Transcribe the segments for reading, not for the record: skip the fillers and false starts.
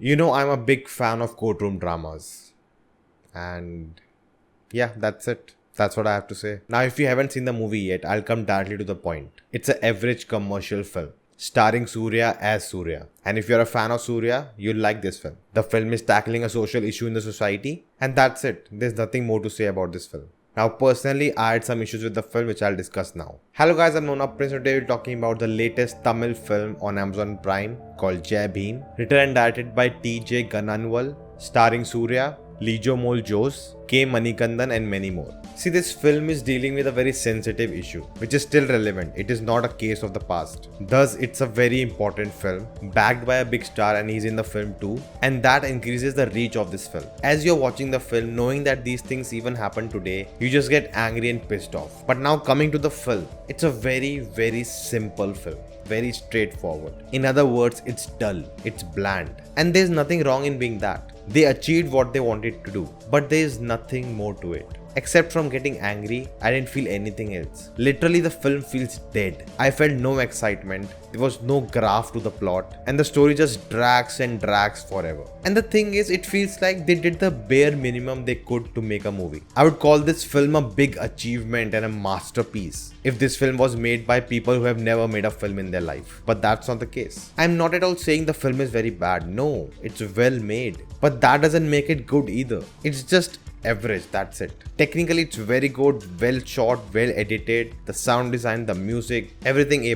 I'm a big fan of courtroom dramas. And yeah, that's it. That's what I have to say. Now, if you haven't seen the movie yet, I'll come directly to the point. It's an average commercial film starring Surya as Surya. And if you're a fan of Surya, you'll like this film. The film is tackling a social issue in the society, and that's it. There's nothing more to say about this film. Now, personally, I had some issues with the film which I'll discuss now. Hello guys, I'm Nona Prince. Today we're talking about the latest Tamil film on Amazon Prime called Jai Bhim, written and directed by T.J. Gananwal, starring Surya, Lijo Mol Jose, K. Manikandan and many more. See, this film is dealing with a very sensitive issue, which is still relevant. It is not a case of the past. Thus, it's a very important film, backed by a big star and he's in the film too, and that increases the reach of this film. As you're watching the film, knowing that these things even happen today, you just get angry and pissed off. But now coming to the film, it's a very simple film. Very straightforward. In other words, it's dull, it's bland, and there's nothing wrong in being that. They achieved what they wanted to do, but there's nothing more to it. Except from getting angry, I didn't feel anything else. Literally, the film feels dead. I felt no excitement, there was no graph to the plot, and the story just drags and drags forever. And the thing is, it feels like they did the bare minimum they could to make a movie. I would call this film a big achievement and a masterpiece if this film was made by people who have never made a film in their life. But that's not the case. I'm not at all saying the film is very bad. No, it's well made. But that doesn't make it good either. It's just average, that's it. Technically, it's very good, well shot, well edited, the sound design, the music, everything A+.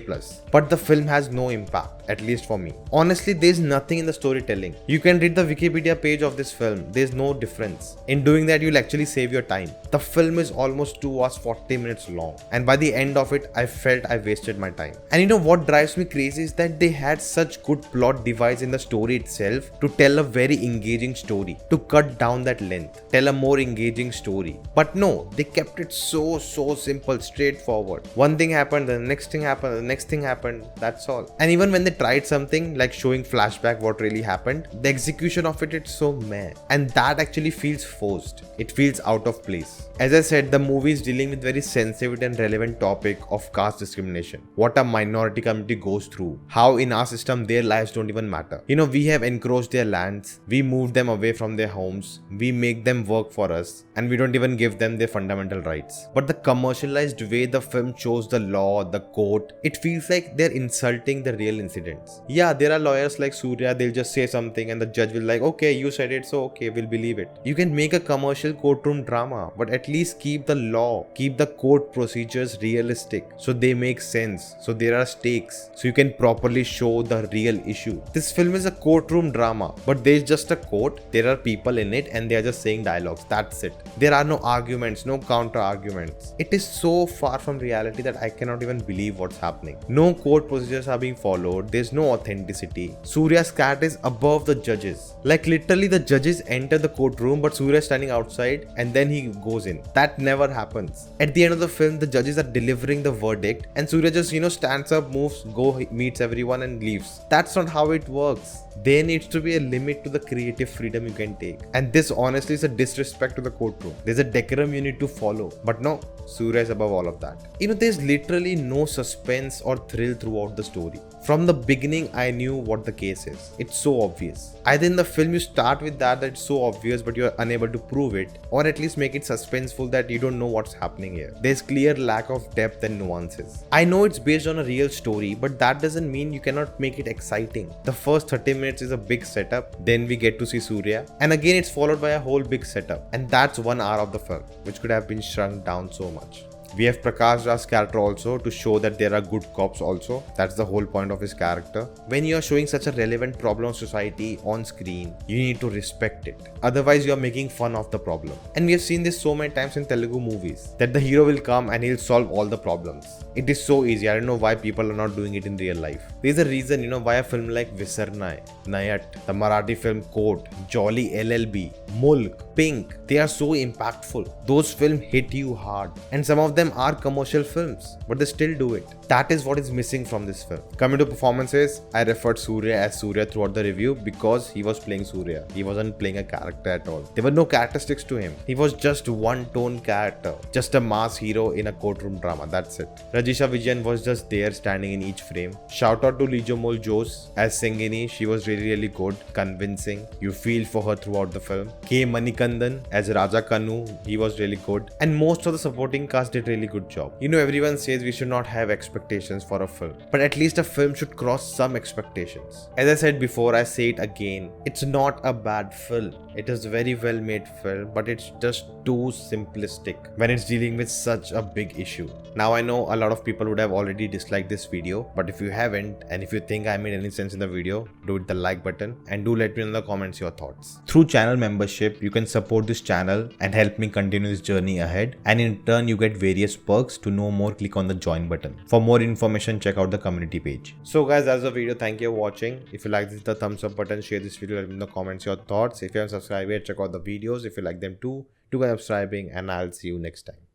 But the film has no impact, at least for me. Honestly, there's nothing in the storytelling. You can read the Wikipedia page of this film, there's no difference. In doing that, you'll actually save your time. The film is almost 2 hours 40 minutes long, and by the end of it, I felt I wasted my time. And you know what drives me crazy is that they had such good plot device in the story itself to tell a very engaging story, to cut down that length, tell a more engaging story. But no, they kept it so simple, straightforward. One thing happened, the next thing happened, the next thing happened, that's all. And even when they tried something like showing flashback what really happened, the execution of it is so meh. And that actually feels forced. It feels out of place. As I said, the movie is dealing with very sensitive and relevant topic of caste discrimination. What a minority community goes through. How in our system their lives don't even matter. We have encroached their lands, we moved them away from their homes, we make them work for us, and we don't even give them their fundamental rights. But the commercialized way the film shows the law, the court, it feels like they're insulting the real incidents. Yeah, there are lawyers like Surya, they'll just say something and the judge will like, okay, you said it, so okay, we'll believe it. You can make a commercial courtroom drama, but at least keep the law, keep the court procedures realistic, so they make sense, so there are stakes, so you can properly show the real issue. This film is a courtroom drama, but there's just a court, there are people in it, and they are just saying dialogues. That's it. There are no arguments, no counter arguments. It is so far from reality that I cannot even believe what's happening. No court procedures are being followed, there's no authenticity. Surya's cat is above the judges. Like literally the judges enter the courtroom, but Surya is standing outside and then he goes in. That never happens. At the end of the film, the judges are delivering the verdict and Surya just stands up, moves, meets everyone and leaves. That's not how it works. There needs to be a limit to the creative freedom you can take. And this honestly is a disrespect to the courtroom. There's a decorum you need to follow. But no, Surya is above all of that. There's literally no suspense or thrill throughout the story. From the beginning, I knew what the case is. It's so obvious. Either in the film you start with that it's so obvious but you're unable to prove it, or at least make it suspenseful that you don't know what's happening here. There's clear lack of depth and nuances. I know it's based on a real story, but that doesn't mean you cannot make it exciting. The first 30 minutes is a big setup, then we get to see Surya, and again it's followed by a whole big setup, and that's 1 hour of the film, which could have been shrunk down so much. We have Prakash Raj's character also to show that there are good cops also. That's the whole point of his character. When you are showing such a relevant problem of society on screen, you need to respect it. Otherwise, you are making fun of the problem. And we have seen this so many times in Telugu movies, that the hero will come and he'll solve all the problems. It is so easy. I don't know why people are not doing it in real life. There's a reason, why a film like Visarnai, Nayat, the Marathi film Court, Jolly LLB, Mulk, Pink, They are so impactful. Those films hit you hard. And some of them are commercial films, but they still do it. That is what is missing from this film. Coming to performances, I referred Surya as Surya throughout the review because he was playing Surya. He wasn't playing a character at all. There were no characteristics to him. He was just one tone character. Just a mass hero in a courtroom drama. That's it. Rajisha Vijayan was just there standing in each frame. Shout out to Lijomol Jose as Singini. She was really good, convincing. You feel for her throughout the film. K. Manikandan as Raja Kanu. He was really good. And most of the supporting cast did really good job. You know, everyone says we should not have expectations for a film, but at least a film should cross some expectations. As I said before, I say it again. It's not a bad film. It is a very well made film, but it's just too simplistic when it's dealing with such a big issue. Now I know a lot of people would have already disliked this video, but if you haven't and if you think I made any sense in the video, do hit the like button and do let me know in the comments your thoughts. Through channel membership, you can support this channel and help me continue this journey ahead, and in turn you get various perks. To know more, click on the join button. For more information, check out the community page. So guys, that's the video. Thank you for watching. If you like this, the thumbs up button, share this video, let me know in the comments your thoughts. If you haven't subscribed yet, check out the videos. If you like them too, do subscribing, and I'll see you next time.